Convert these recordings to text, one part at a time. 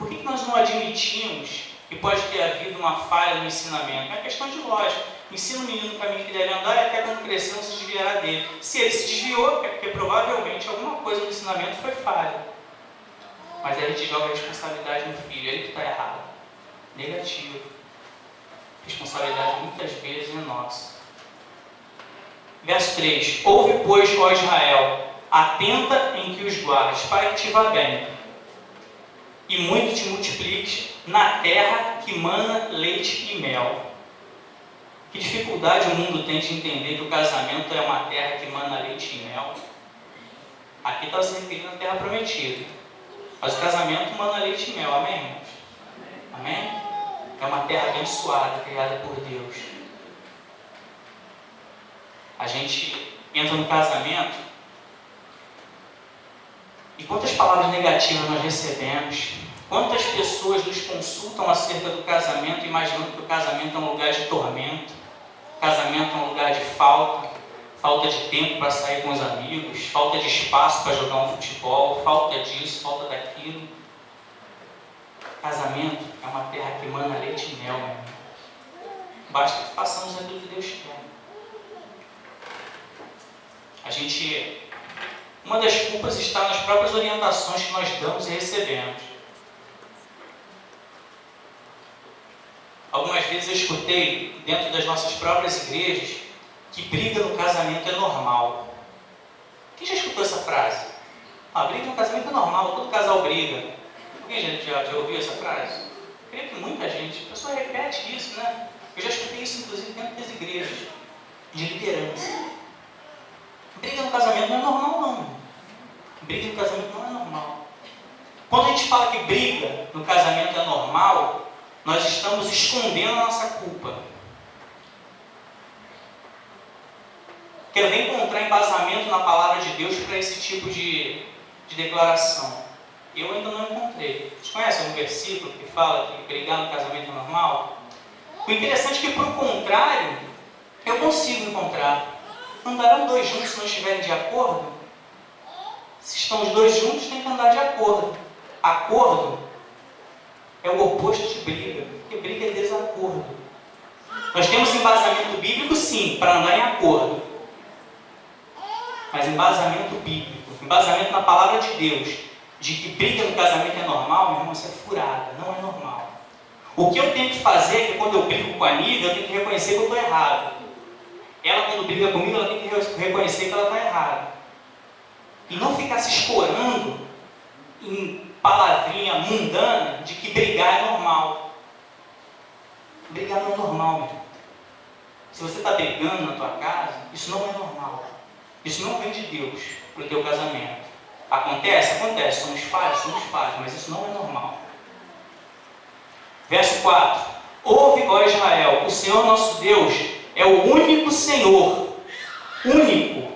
Por que nós não admitimos que pode ter havido uma falha no ensinamento? É uma questão de lógica. Ensina o menino o caminho que deve andar e até quando crescer não se desviará dele. Se ele se desviou, é porque provavelmente alguma coisa no ensinamento foi falha. Mas aí a gente joga a responsabilidade no filho, ele que está errado. Negativo. Responsabilidade muitas vezes é nossa. Verso 3. Ouve, pois, ó Israel, atenta em que os guardes, para que te vá bem, e muito te multipliques na terra que mana leite e mel. Que dificuldade o mundo tem de entender que o casamento é uma terra que mana leite e mel? Aqui está se referindo à terra prometida. Mas o casamento mana leite e mel, amém, irmãos? Amém? É uma terra abençoada, criada por Deus. A gente entra no casamento e quantas palavras negativas nós recebemos, quantas pessoas nos consultam acerca do casamento, imaginando que o casamento é um lugar de tormento, o casamento é um lugar de falta de tempo para sair com os amigos, falta de espaço para jogar um futebol, falta disso, falta daquilo. Casamento é uma terra que emana leite e mel, meu irmão. Basta que façamos aquilo que Deus quer. Uma das culpas está nas próprias orientações que nós damos e recebemos. Algumas vezes eu escutei, dentro das nossas próprias igrejas, que briga no casamento é normal. Quem já escutou essa frase? Briga no casamento é normal, todo casal briga. Alguém já ouviu essa frase? Eu creio que muita gente. A pessoa repete isso, né? Eu já escutei isso, inclusive, dentro das igrejas, de liderança. Briga no casamento não é normal, não. Briga no casamento não é normal. Quando a gente fala que briga no casamento é normal, nós estamos escondendo a nossa culpa. Quero ver encontrar embasamento na palavra de Deus para esse tipo de declaração. Eu ainda não encontrei. Vocês conhecem um versículo que fala que brigar no casamento é normal? O interessante é que, por contrário, eu consigo encontrar. Andarão dois juntos se não estiverem de acordo? Se estão os dois juntos, tem que andar de acordo. Acordo é o oposto de briga, porque briga é desacordo. Nós temos embasamento bíblico, sim, para andar em acordo. Mas embasamento bíblico, embasamento na palavra de Deus, de que briga no casamento é normal, meu irmão, isso é furada, não é normal. O que eu tenho que fazer é que quando eu brigo com a Nívia, eu tenho que reconhecer que eu estou errado. Ela, quando briga comigo, ela tem que reconhecer que ela está errada. E não ficar se escorando em palavrinha mundana de que brigar é normal. Brigar não é normal, meu irmão. Se você está brigando na tua casa, isso não é normal. Isso não vem de Deus para o teu casamento. Acontece? Acontece. Somos falhos, mas isso não é normal. Verso 4. Ouve, ó Israel, o Senhor nosso Deus é o único Senhor. Único.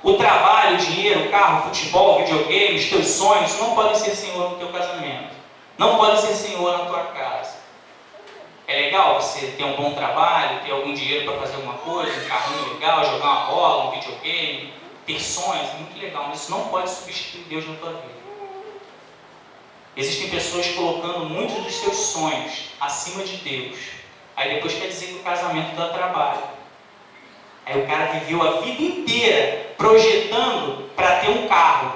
O trabalho, o dinheiro, o carro, o futebol, videogame, os teus sonhos não podem ser Senhor no teu casamento. Não podem ser Senhor na tua casa. É legal você ter um bom trabalho, ter algum dinheiro para fazer alguma coisa, um carrinho legal, jogar uma bola, um videogame, ter sonhos, é muito legal, mas isso não pode substituir Deus na tua vida. Existem pessoas colocando muitos dos seus sonhos acima de Deus. Aí depois quer dizer que o casamento dá trabalho. Aí o cara viveu a vida inteira projetando para ter um carro.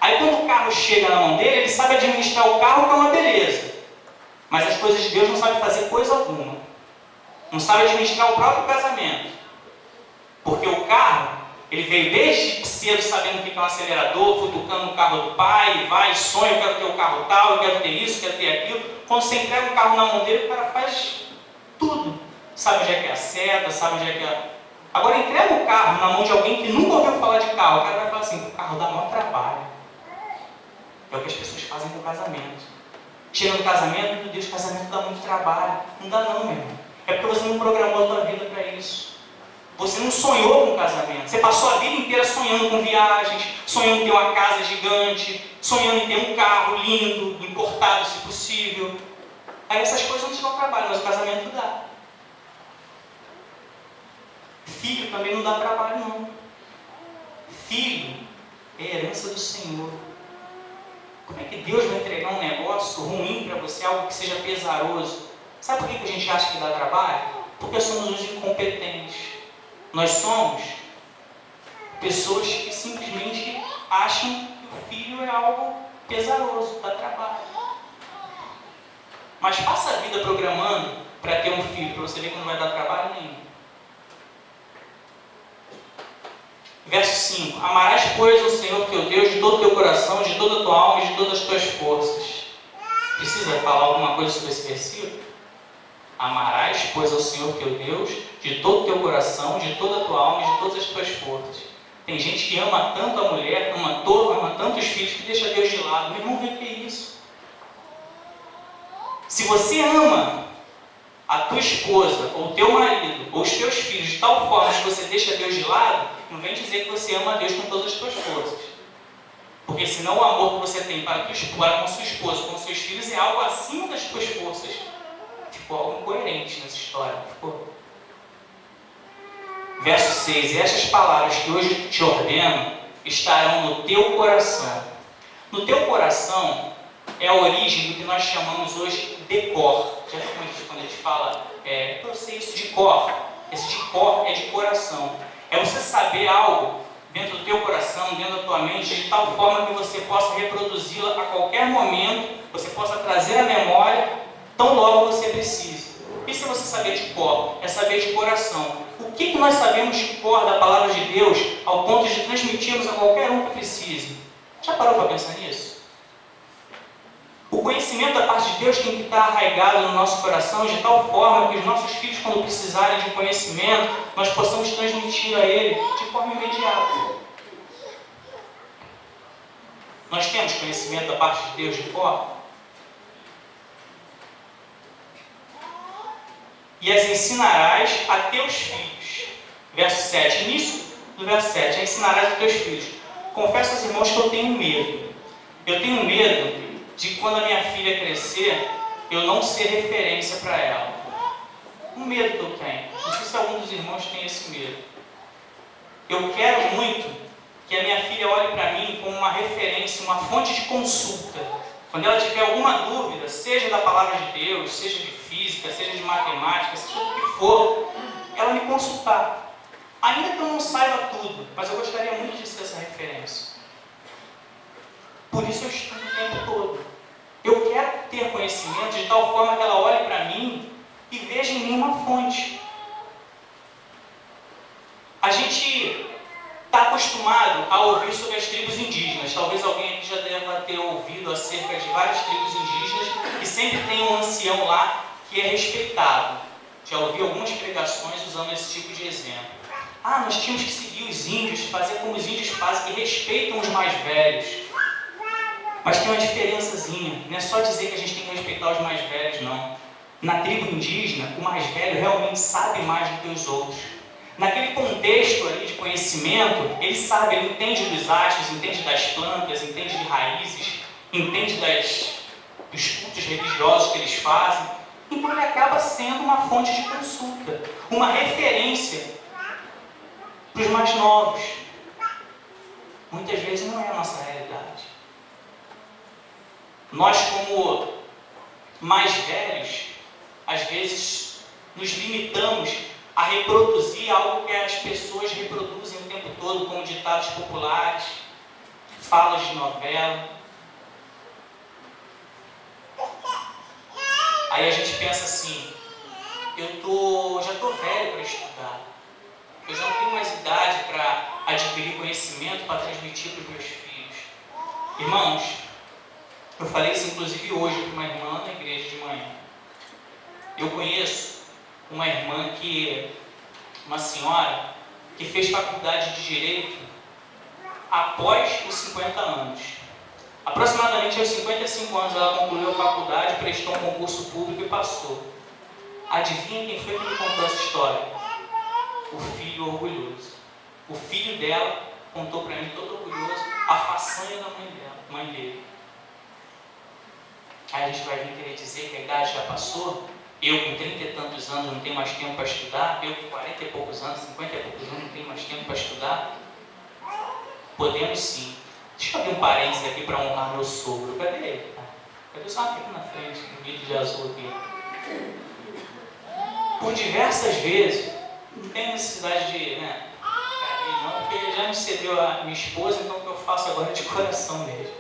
Aí quando o carro chega na mão dele, ele sabe administrar o carro, que é uma beleza. Mas as coisas de Deus não sabe fazer coisa alguma. Não sabe administrar o próprio casamento. Porque o carro, ele veio desde cedo sabendo o que é um acelerador, futucando no carro do pai, vai, sonha, eu quero ter o carro tal, eu quero ter isso, eu quero ter aquilo. Quando você entrega o carro na mão dele, o cara faz tudo. Sabe onde é que é a seta, sabe onde é que é... Agora entrega o carro na mão de alguém que nunca ouviu falar de carro. O cara vai falar assim, o carro dá maior trabalho. É o que as pessoas fazem com o casamento. Chega no casamento, meu Deus, casamento dá muito trabalho. Não dá não, meu irmão. É porque você não programou a tua vida para isso. Você não sonhou com o casamento. Você passou a vida inteira sonhando com viagens, sonhando em ter uma casa gigante, sonhando em ter um carro lindo, importado se possível. Aí essas coisas não te dão trabalho, mas o casamento dá. Filho também não dá trabalho, não. Filho é herança do Senhor. Como é que Deus vai entregar um negócio ruim para você, algo que seja pesaroso? Sabe por que a gente acha que dá trabalho? Porque somos os incompetentes. Nós somos pessoas que simplesmente acham que o filho é algo pesaroso, dá trabalho. Mas passa a vida programando para ter um filho, para você ver que não vai dar trabalho nenhum. Verso 5. Amarás, pois, o Senhor teu Deus de todo o teu coração, de toda a tua alma e de todas as tuas forças. Precisa falar alguma coisa sobre esse versículo? Amarás, pois, ao Senhor teu Deus de todo o teu coração, de toda a tua alma e de todas as tuas forças. Tem gente que ama tanto a mulher, ama tanto os filhos, que deixa Deus de lado. Meu irmão, vê que é isso. Se você ama a tua esposa, ou teu marido, ou os teus filhos de tal forma que você deixa Deus de lado, não vem dizer que você ama a Deus com todas as tuas forças. Porque senão o amor que você tem para com sua esposa, com seus filhos, é algo acima das tuas forças. Ficou algo incoerente nessa história. Ficou. Verso 6. E estas palavras que hoje te ordeno estarão no teu coração. No teu coração é a origem do que nós chamamos hoje de cor. Já viu quando a gente fala, eu sei isso de cor. Esse de cor é de coração. É você saber algo dentro do teu coração, dentro da tua mente, de tal forma que você possa reproduzi-la a qualquer momento, você possa trazer a memória tão logo você precise. Isso é você saber de cor, é saber de coração. O que nós sabemos de cor da palavra de Deus ao ponto de transmitirmos a qualquer um que precise? Já parou para pensar nisso? O conhecimento da parte de Deus tem que estar arraigado no nosso coração de tal forma que os nossos filhos, quando precisarem de conhecimento, nós possamos transmitir a ele de forma imediata. Nós temos conhecimento da parte de Deus de cor? E as ensinarás a teus filhos. Verso 7. Início do verso 7. Ensinarás a teus filhos. Confesso aos irmãos que eu tenho medo. Eu tenho medo de quando a minha filha crescer, eu não ser referência para ela. Um medo que eu tenho. Não sei se algum dos irmãos tem esse medo. Eu quero muito que a minha filha olhe para mim como uma referência, uma fonte de consulta. Quando ela tiver alguma dúvida, seja da palavra de Deus, seja de física, seja de matemática, seja do que for, ela me consultar. Ainda que eu não saiba tudo, mas eu gostaria muito de ser essa referência. Por isso eu estudo o tempo todo. Eu quero ter conhecimento de tal forma que ela olhe para mim e veja em mim uma fonte. A gente está acostumado a ouvir sobre as tribos indígenas. Talvez alguém aqui já deva ter ouvido acerca de várias tribos indígenas que sempre tem um ancião lá que é respeitado. Já ouvi algumas pregações usando esse tipo de exemplo. Nós tínhamos que seguir os índios, fazer como os índios fazem, que respeitam os mais velhos. Mas tem uma diferençazinha. Não é só dizer que a gente tem que respeitar os mais velhos, não. Na tribo indígena, o mais velho realmente sabe mais do que os outros. Naquele contexto ali de conhecimento, ele sabe, ele entende dos astros, entende das plantas, entende de raízes, entende dos cultos religiosos que eles fazem. Então ele acaba sendo uma fonte de consulta, uma referência para os mais novos. Muitas vezes não é a nossa realidade. Nós, como mais velhos, às vezes nos limitamos a reproduzir algo que as pessoas reproduzem o tempo todo, como ditados populares, falas de novela. Aí a gente pensa assim, eu já estou velho para estudar, eu já não tenho mais idade para adquirir conhecimento para transmitir para os meus filhos. Irmãos, eu falei isso inclusive hoje para uma irmã na igreja de manhã. Eu conheço uma irmã uma senhora que fez faculdade de Direito após os 50 anos. Aproximadamente aos 55 anos ela concluiu a faculdade, prestou um concurso público e passou. Adivinha quem foi que me contou essa história? O filho orgulhoso. O filho dela contou para mim, todo orgulhoso, a façanha da mãe dele. Aí a gente vai vir querer dizer que a idade já passou? Eu com 30 e tantos anos não tenho mais tempo para estudar? Eu com 40 e poucos anos, 50 e poucos anos não tenho mais tempo para estudar? Podemos sim. Deixa eu abrir um parênteses aqui para honrar meu sogro. Cadê ele? Cadê o senhor aqui na frente, no vídeo de azul aqui? Por diversas vezes, não tem necessidade de, carinho não, porque ele já me cedeu a minha esposa, então o que eu faço agora é de coração mesmo.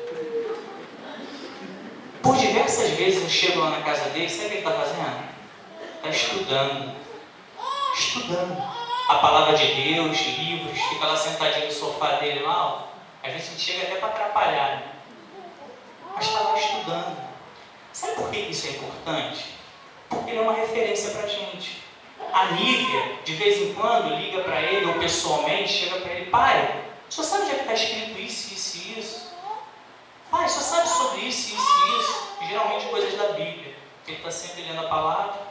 Por diversas vezes eu chego lá na casa dele, sabe o que ele está fazendo? Está estudando. Estudando a palavra de Deus, livros, fica lá sentadinho no sofá dele lá, ó. Às vezes a gente chega até para atrapalhar, né? Mas está lá estudando. Sabe por que isso é importante? Porque ele é uma referência para a gente. A Nívia, de vez em quando, liga para ele, ou pessoalmente, chega para ele: pai, o senhor sabe onde é que está escrito isso, isso e isso? Pai, o senhor sabe sobre isso, isso e isso? Geralmente coisas da Bíblia, porque ele está sempre lendo a palavra.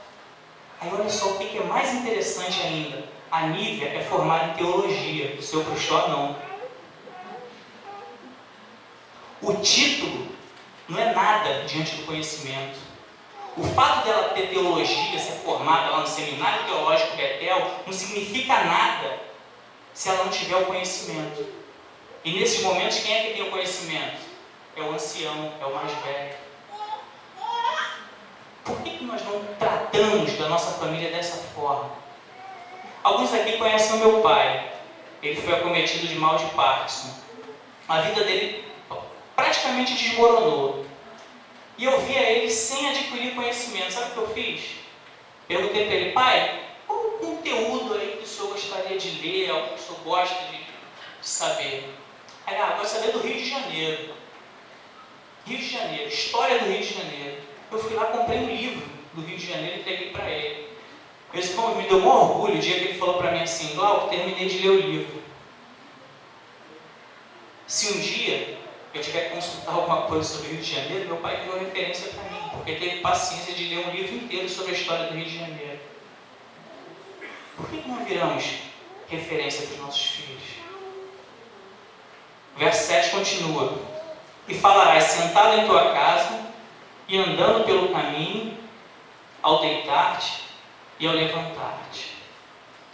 Aí olha só o que é mais interessante ainda. A Nívia é formada em teologia, o seu Cruxó não. O título não é nada diante do conhecimento. O fato dela ter teologia, ser formada lá no Seminário Teológico Betel, não significa nada se ela não tiver o conhecimento. E nesses momentos, quem é que tem o conhecimento? É o ancião, é o mais velho. Por que nós não tratamos da nossa família dessa forma? Alguns aqui conhecem o meu pai. Ele foi acometido de mal de Parkinson. A vida dele praticamente desmoronou. E eu via ele sem adquirir conhecimento. Sabe o que eu fiz? Perguntei para ele: pai, qual o conteúdo aí que o senhor gostaria de ler, algo que o senhor gosta de saber? Aí, gosto de saber do Rio de Janeiro. Rio de Janeiro, história do Rio de Janeiro. Eu fui lá, comprei um livro do Rio de Janeiro e entreguei para ele. Esse me deu um orgulho o dia que ele falou para mim assim: Glauco, terminei de ler o livro. Se um dia eu tiver que consultar alguma coisa sobre o Rio de Janeiro, meu pai virou referência para mim, porque teve paciência de ler um livro inteiro sobre a história do Rio de Janeiro. Por que não viramos referência para os nossos filhos? O verso 7 continua: e falarás sentado em tua casa e andando pelo caminho, ao deitar-te e ao levantar-te.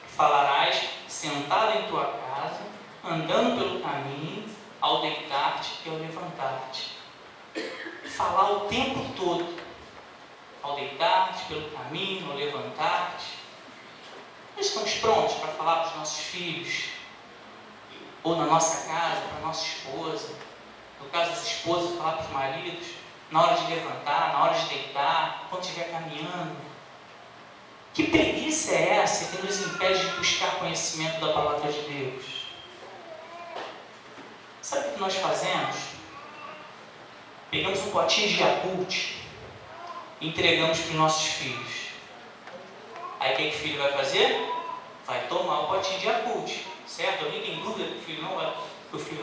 Falarás sentado em tua casa, andando pelo caminho, ao deitar-te e ao levantar-te. Falar o tempo todo. Ao deitar-te, pelo caminho, ao levantar-te. Nós estamos prontos para falar para os nossos filhos, ou na nossa casa, para a nossa esposa, no caso das esposas, falar para os maridos, na hora de levantar, na hora de deitar, quando estiver caminhando. Que preguiça é essa que nos impede de buscar conhecimento da palavra de Deus? Sabe o que nós fazemos? Pegamos um potinho de Yakult e entregamos para os nossos filhos. Aí o que o filho vai fazer? Vai tomar o potinho de Yakult, certo? Alguém tem dúvida que o filho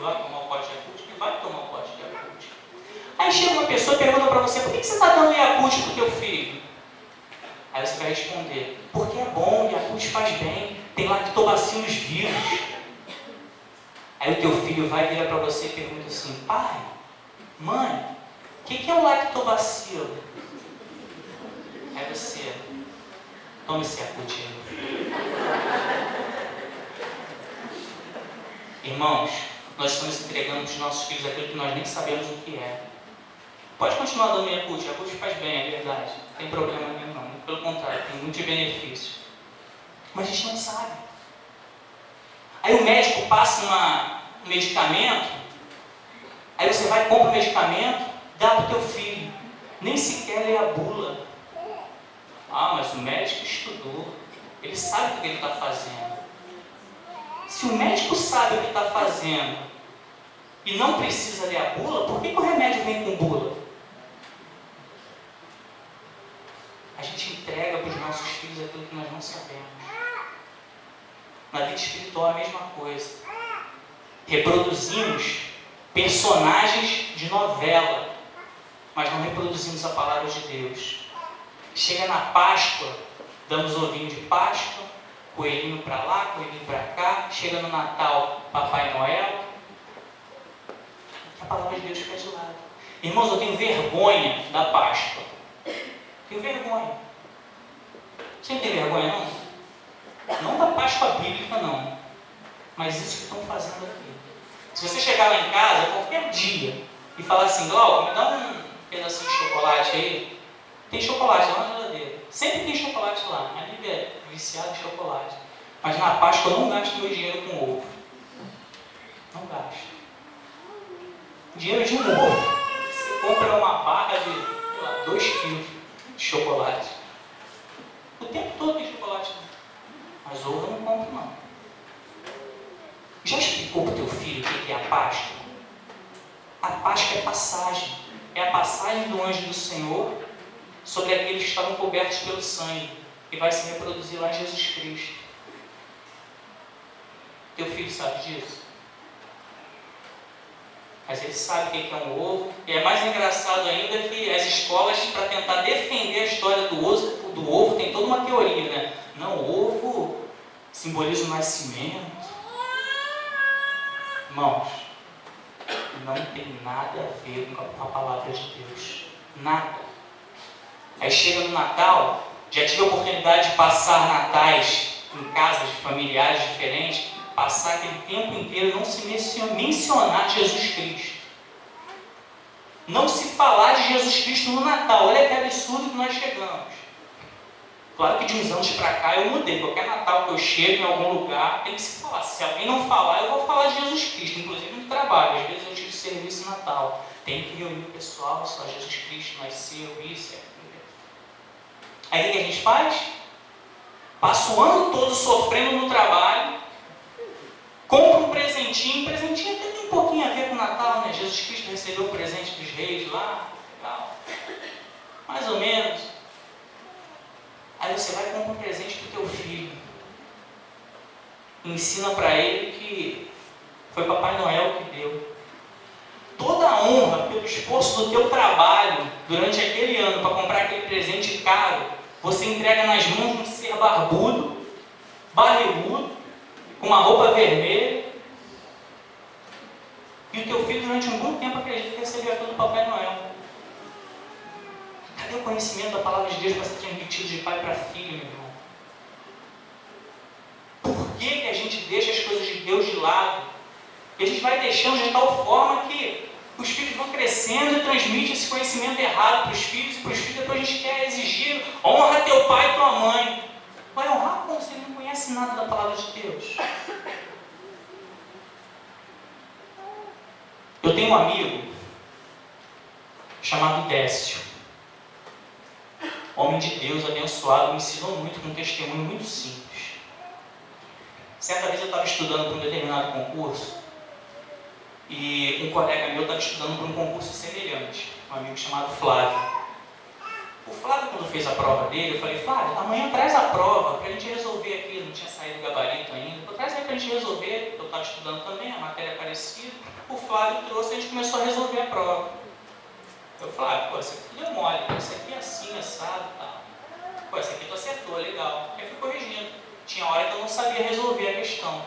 vai tomar o pote de Yakult? Ele vai tomar o pote de Yakult. Aí chega uma pessoa e pergunta para você: por que você está dando Yakult para o teu filho? Aí você vai responder: porque é bom, Yakult faz bem, tem lactobacilos vivos. Aí o teu filho vai virar para você e pergunta assim: pai, mãe, o que é o lactobacilo? Aí você: toma esse Yakult aí, meu filho. Irmãos, nós estamos entregando para os nossos filhos aquilo que nós nem sabemos o que é. Pode continuar dando Yakult, Yakult faz bem, é verdade, não tem problema nenhum não, pelo contrário, tem muitos benefícios. Mas a gente não sabe. Aí o médico passa um medicamento, aí você vai, compra o medicamento, dá para o teu filho, nem sequer lê a bula. Mas o médico estudou, ele sabe o que ele está fazendo. Se o médico sabe o que está fazendo e não precisa ler a bula, por que o remédio vem com bula? A gente entrega para os nossos filhos aquilo que nós não sabemos. Na vida espiritual é a mesma coisa. Reproduzimos personagens de novela, mas não reproduzimos a palavra de Deus. Chega na Páscoa, damos ovinho de Páscoa, coelhinho para lá, coelhinho para cá. Chega no Natal, Papai Noel. A palavra de Deus fica de lado. Irmãos, eu tenho vergonha da Páscoa. Tenho vergonha. Você não tem vergonha, não? Não da Páscoa bíblica, não. Mas isso que estão fazendo aqui. Se você chegar lá em casa, qualquer dia, e falar assim, Glauco, me dá um pedacinho de chocolate aí. Tem chocolate lá na geladeira. Sempre tem chocolate lá. Minha amiga é viciada em chocolate. Mas na Páscoa eu não gasto meu dinheiro com ovo. Não gasto. Dinheiro de um ovo. Você compra uma barra de 2 quilos de chocolate. O tempo todo tem chocolate. Mas ovo eu não compro, não. Já explicou para o teu filho o que é a Páscoa? A Páscoa é passagem. É a passagem do anjo do Senhor sobre aqueles que estavam cobertos pelo sangue, que vai se reproduzir lá em Jesus Cristo. Teu filho sabe disso? Mas ele sabe o que é um ovo. E é mais engraçado ainda que as escolas, para tentar defender a história do ovo, tem toda uma teoria, né? Não, o ovo simboliza o nascimento. Irmãos, não tem nada a ver com a palavra de Deus. Nada. Aí chega no Natal, já tive a oportunidade de passar natais em casas de familiares diferentes, passar aquele tempo inteiro e não se mencionar Jesus Cristo. Não se falar de Jesus Cristo no Natal. Olha que absurdo que nós chegamos. Claro que de uns anos para cá eu mudei. Qualquer Natal que eu chego em algum lugar, tem que se falar. Se alguém não falar, eu vou falar de Jesus Cristo. Inclusive no trabalho. Às vezes eu tive serviço Natal. Tem que reunir o pessoal, só Jesus Cristo nasceu, isso, aquilo. Aí o que a gente faz? Passa o ano todo sofrendo no trabalho, compra um presentinho até tem um pouquinho a ver com o Natal, né? Jesus Cristo recebeu o presente dos reis lá, tal. Mais ou menos. Aí você vai e compra um presente para o teu filho. Ensina para ele que foi Papai Noel que deu. Toda a honra pelo esforço do teu trabalho durante aquele ano para comprar aquele presente caro, você entrega nas mãos de um ser barbudo, barrigudo, com uma roupa vermelha. E o teu filho durante um bom tempo acredita que recebeu aquilo do Papai Noel. Cadê o conhecimento da palavra de Deus para ser transmitido de pai para filho, meu irmão? Por que a gente deixa as coisas de Deus de lado? E a gente vai deixando de tal forma que os filhos vão crescendo e transmitem esse conhecimento errado para os filhos, e para os filhos depois a gente quer exigir: honra teu pai e tua mãe. Vai honrar como se ele não conhece nada da palavra de Deus? Eu tenho um amigo chamado Décio. Homem de Deus, abençoado, me ensinou muito com um testemunho muito simples. Certa vez eu estava estudando para um determinado concurso e um colega meu estava estudando para um concurso semelhante, um amigo chamado Flávio. O Flávio, quando fez a prova dele, eu falei: Flávio, amanhã traz a prova para a gente resolver aqui. Não tinha saído o gabarito ainda. Traz aí para a gente resolver. Eu estava estudando também, a matéria é parecida. O Flávio trouxe e a gente começou a resolver a prova. Eu falei: pô, isso aqui deu mole, isso aqui é assim, assado e tal. Pô, isso aqui tu acertou, legal. Aí eu fui corrigindo. Tinha hora que eu não sabia resolver a questão.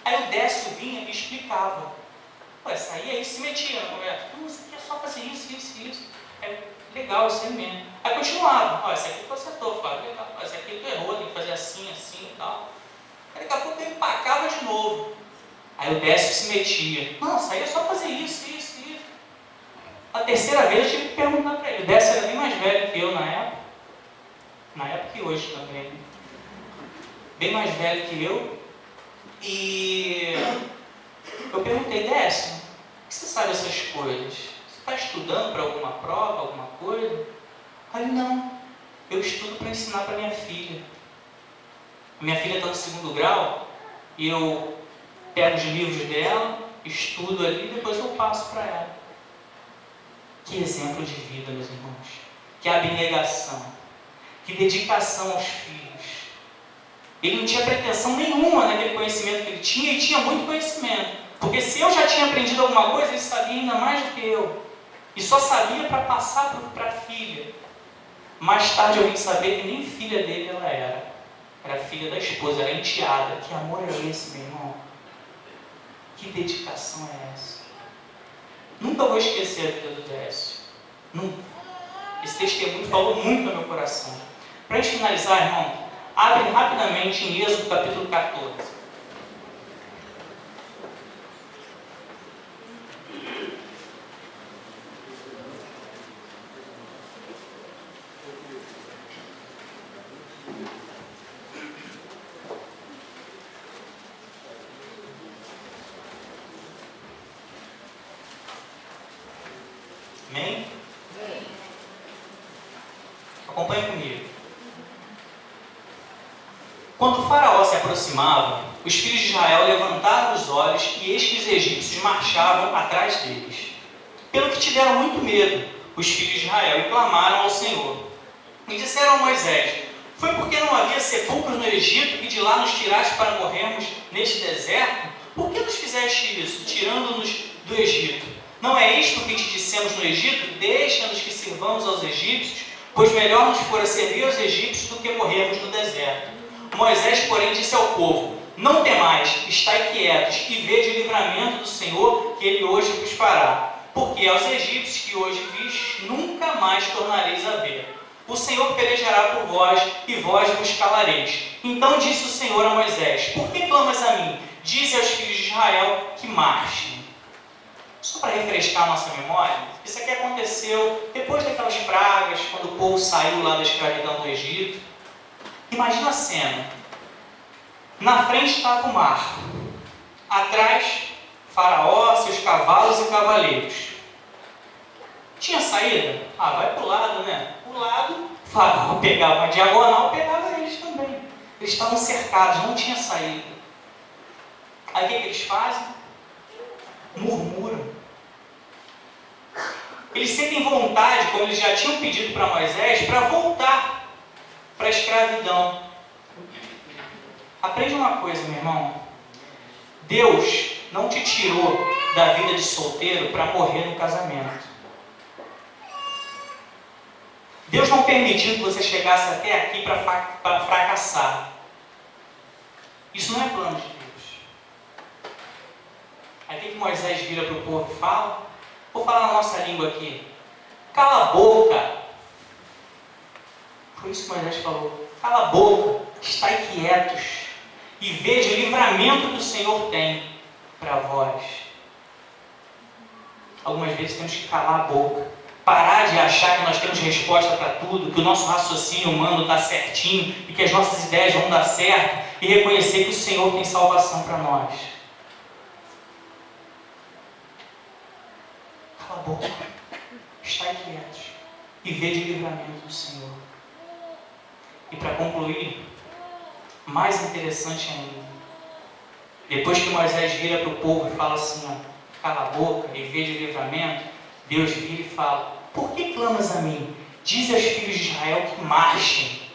Aí o Décio vinha e me explicava. Pô, isso aí se metia na conversa. Não, isso aqui é só fazer isso, isso, isso. Aí, legal, isso aí mesmo. Aí continuava: ó, isso aqui tu acertou, Flávio, legal. Ó, isso aqui tu errou, tem que fazer assim, assim e tal. Aí daqui a pouco ele empacava de novo. Aí o Décio se metia: não, isso aí é só fazer isso, isso, isso. A terceira vez eu tive que perguntar para ele. O Décio era bem mais velho que eu na época e hoje também. Bem mais velho que eu. E eu perguntei: Décio, por que você sabe essas coisas? Você está estudando para alguma prova, alguma coisa? Aí ele: não, eu estudo para ensinar para minha filha. Minha filha está no 2º grau e eu pego os livros dela, estudo ali e depois eu passo para ela. Que exemplo de vida, meus irmãos. Que abnegação. Que dedicação aos filhos. Ele não tinha pretensão nenhuma naquele conhecimento que ele tinha, e tinha muito conhecimento. Porque se eu já tinha aprendido alguma coisa, ele sabia ainda mais do que eu. E só sabia para passar para a filha. Mais tarde eu vim saber que nem filha dele ela era. Era filha da esposa, era enteada. Que amor é esse, meu irmão? Que dedicação é essa? Nunca vou esquecer a vida do Décio. Nunca. Esse testemunho falou muito no meu coração. Para a gente finalizar, irmão, abre rapidamente em Êxodo capítulo 14. Acompanhe comigo. Quando o faraó se aproximava, os filhos de Israel levantaram os olhos e eis que os egípcios marchavam atrás deles. Pelo que tiveram muito medo, os filhos de Israel e clamaram ao Senhor. E disseram a Moisés: foi porque não havia sepulcros no Egito e de lá nos tiraste para morrermos neste deserto? Por que nos fizeste isso, tirando-nos do Egito? Não é isto que te dissemos no Egito? Deixa-nos que sirvamos aos egípcios, pois melhor nos fora servir aos egípcios do que morrermos no deserto. Moisés, porém, disse ao povo: não temais, estai quietos e vede o livramento do Senhor que ele hoje vos fará. Porque aos egípcios que hoje vistes, nunca mais tornareis a ver. O Senhor pelejará por vós e vós vos calareis. Então disse o Senhor a Moisés: por que clamas a mim? Dize aos filhos de Israel que marchem. Só para refrescar a nossa memória, isso aqui aconteceu depois daquelas pragas, quando o povo saiu lá da escravidão do Egito. Imagina a cena. Na frente estava o mar. Atrás, Faraó, seus cavalos e cavaleiros. Tinha saída? Vai para o lado, né? Para o lado, Faraó pegava a diagonal, pegava eles também. Eles estavam cercados, não tinha saída. Aí o que eles fazem? Murmuram. Eles sentem vontade, como eles já tinham pedido para Moisés, para voltar para a escravidão. Aprende uma coisa, meu irmão. Deus não te tirou da vida de solteiro para morrer no casamento. Deus não permitiu que você chegasse até aqui para fracassar. Isso não é plano de Deus. Aí o que Moisés vira para o povo e fala? Vou falar na nossa língua aqui. Cala a boca. Foi isso que Moisés falou. Cala a boca, estai quietos e veja o livramento que o Senhor tem para vós. Algumas vezes temos que calar a boca, parar de achar que nós temos resposta para tudo, que o nosso raciocínio humano está certinho e que as nossas ideias vão dar certo e reconhecer que o Senhor tem salvação para nós. Cala a boca, estai quietos e veja o livramento do Senhor. E para concluir, mais interessante ainda, depois que Moisés vira para o povo e fala assim, cala a boca e veja o livramento, Deus vira e fala: por que clamas a mim? Diz aos filhos de Israel que marchem.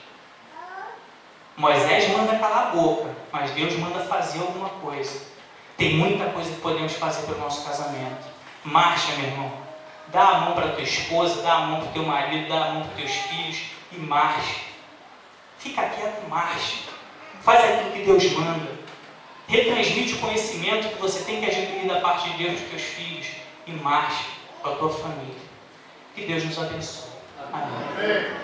Moisés manda calar a boca, mas Deus manda fazer alguma coisa. Tem muita coisa que podemos fazer pelo nosso casamento. Marcha, meu irmão. Dá a mão para a tua esposa, dá a mão para o teu marido, dá a mão para os teus filhos e marche. Fica quieto e marche. Faz aquilo que Deus manda. Retransmite o conhecimento que você tem que adquirir da parte de Deus dos teus filhos e marche com a tua família. Que Deus nos abençoe. Amém.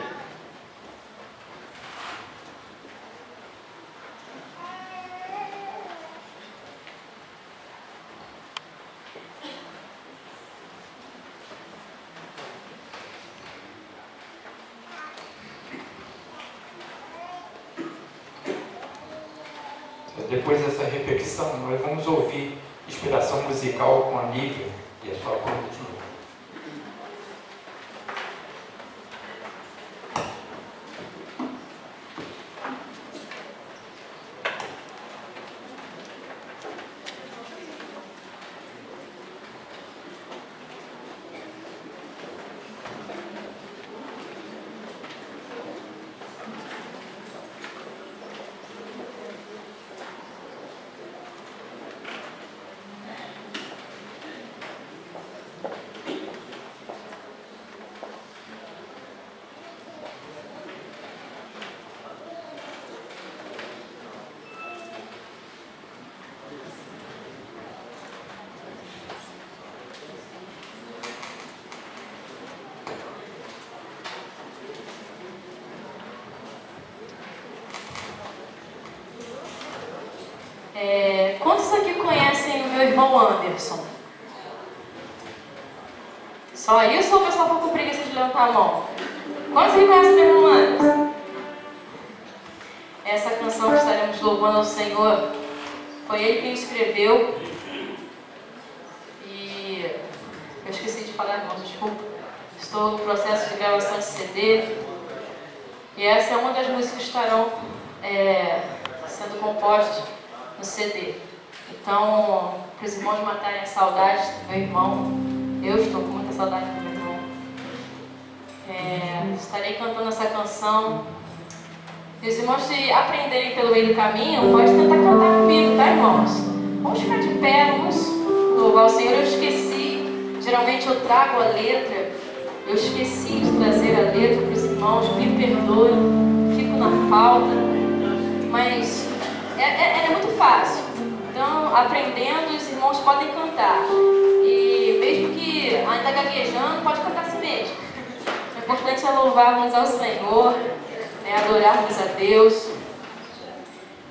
Depois dessa reflexão, nós vamos ouvir inspiração musical com a Lívia e a sua banda de novo. Quantos aqui conhecem o meu irmão Anderson? Só isso ou o pessoal ficou com preguiça de levantar a mão? Quantos aqui conhecem o meu irmão Anderson? Essa canção que estaremos louvando ao Senhor, foi ele quem escreveu. E eu esqueci de falar, irmãos, desculpa. Estou no processo de gravação de CD. E essa é uma das músicas que estarão sendo compostas no CD. Então, para os irmãos matarem a saudade do meu irmão, eu estou com muita saudade do meu irmão. Estarei cantando essa canção. E os irmãos, se aprenderem pelo meio do caminho, pode tentar cantar comigo, tá, irmãos? Vamos ficar de pé, vamos louvar o Senhor. Eu esqueci, geralmente eu trago a letra, eu esqueci de trazer a letra para os irmãos, me perdoem, fico na falta, mas é muito fácil. Então, aprendendo, os irmãos podem cantar. E mesmo que ainda gaguejando, pode cantar assim mesmo. O importante é louvarmos ao Senhor, adorarmos a Deus.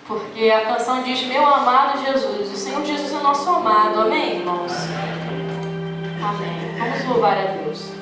Porque a canção diz: meu amado Jesus. O Senhor Jesus é nosso amado. Amém, irmãos? Amém. Vamos louvar a Deus.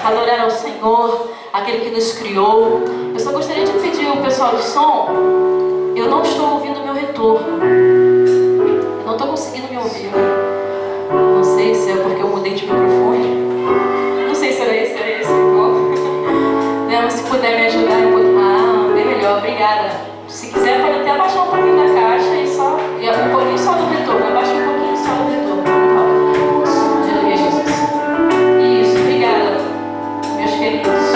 Adorar ao Senhor, aquele que nos criou. Eu só gostaria de pedir ao pessoal do som, eu não estou ouvindo o meu retorno. Eu não estou conseguindo me ouvir. Não sei se é porque eu mudei de microfone. Não sei se era esse igual. Mas se puder me ajudar um pouco, bem melhor, obrigada. Se quiser pode até abaixar um pouquinho da caixa e um pouquinho só do retorno. Abaixa um pouquinho só do retorno. Aleluia, Jesus. Isso, obrigada, meus queridos.